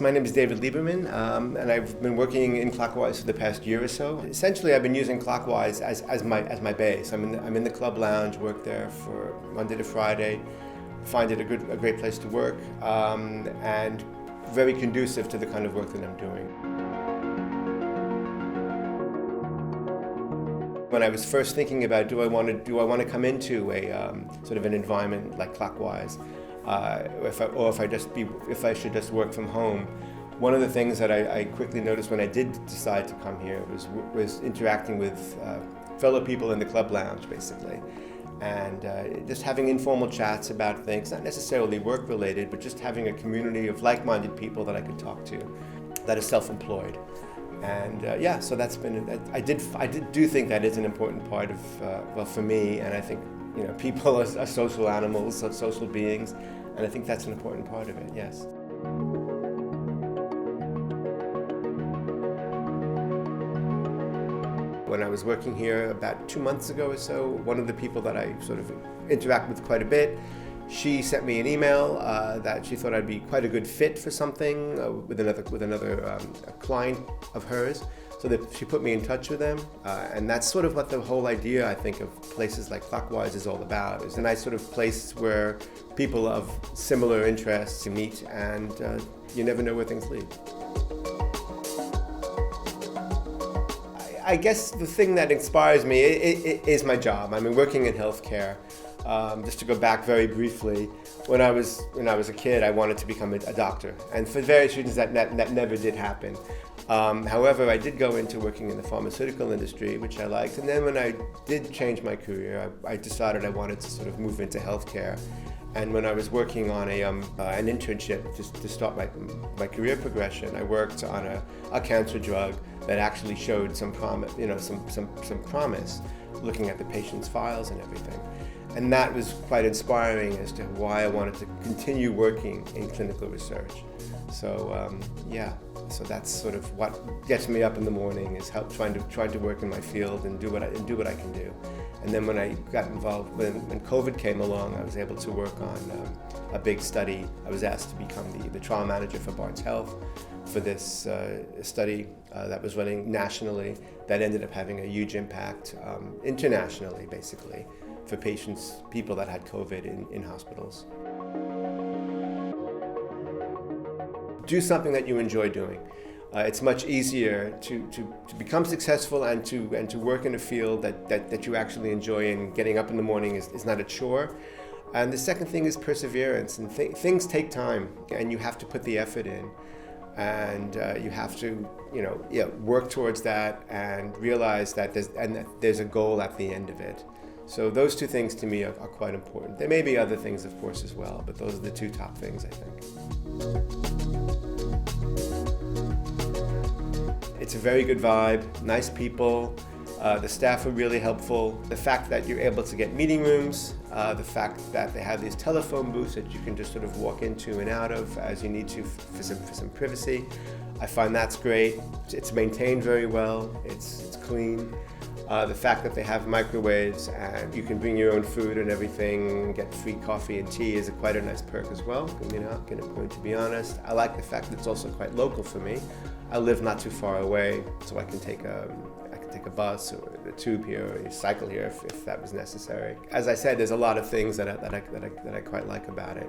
My name is David Lieberman, and I've been working in Clockwise for the past year or so. Essentially, I've been using Clockwise as my base. I'm in the club lounge, work there for Monday to Friday. Find it a great place to work, and very conducive to the kind of work that I'm doing. When I was first thinking about do I want to come into a sort of an environment like Clockwise, if I should just work from home, one of the things that I quickly noticed when I did decide to come here was interacting with fellow people in the club lounge, basically, and just having informal chats about things, not necessarily work related, but just having a community of like-minded people that I could talk to, that are self-employed. And so that's been. I do think that is an important part of for me, and I think people are social animals, are social beings, and I think that's an important part of it. Yes. When I was working here about 2 months ago or so, one of the people that I sort of interact with quite a bit, she sent me an email that she thought I'd be quite a good fit for something with another client of hers. So that she put me in touch with them, and that's sort of what the whole idea, I think, of places like Clockwise is all about. It's a nice sort of place where people of similar interests meet, and you never know where things lead. I guess the thing that inspires me is my job. I mean, working in healthcare. Just to go back very briefly, when I was a kid, I wanted to become a doctor, and for various reasons that never did happen. However, I did go into working in the pharmaceutical industry, which I liked, and then when I did change my career, I decided I wanted to sort of move into healthcare. And when I was working on an internship to start my career progression, I worked on a cancer drug that actually showed some promise, some promise, looking at the patient's files and everything. And that was quite inspiring as to why I wanted to continue working in clinical research. So so that's sort of what gets me up in the morning, is trying to work in my field and do what I can do. And then when I got involved, when COVID came along, I was able to work on a big study. I was asked to become the trial manager for Barnes Health for this study that was running nationally, that ended up having a huge impact internationally, basically, for people that had COVID in hospitals. Do something that you enjoy doing. It's much easier to become successful and to work in a field that you actually enjoy, and getting up in the morning is not a chore. And the second thing is perseverance, and things take time, and you have to put the effort in, and you have to work towards that and realize that there's a goal at the end of it. So those two things to me are quite important. There may be other things, of course, as well, but those are the two top things, I think. It's a very good vibe, nice people, the staff are really helpful. The fact that you're able to get meeting rooms, the fact that they have these telephone booths that you can just sort of walk into and out of as you need to for some privacy, I find that's great. It's maintained very well, it's clean. The fact that they have microwaves and you can bring your own food and everything, get free coffee and tea is quite a nice perk as well. To be honest, I like the fact that it's also quite local for me. I live not too far away, so I can take a bus or a tube here, or cycle here if that was necessary. As I said, there's a lot of things that I quite like about it.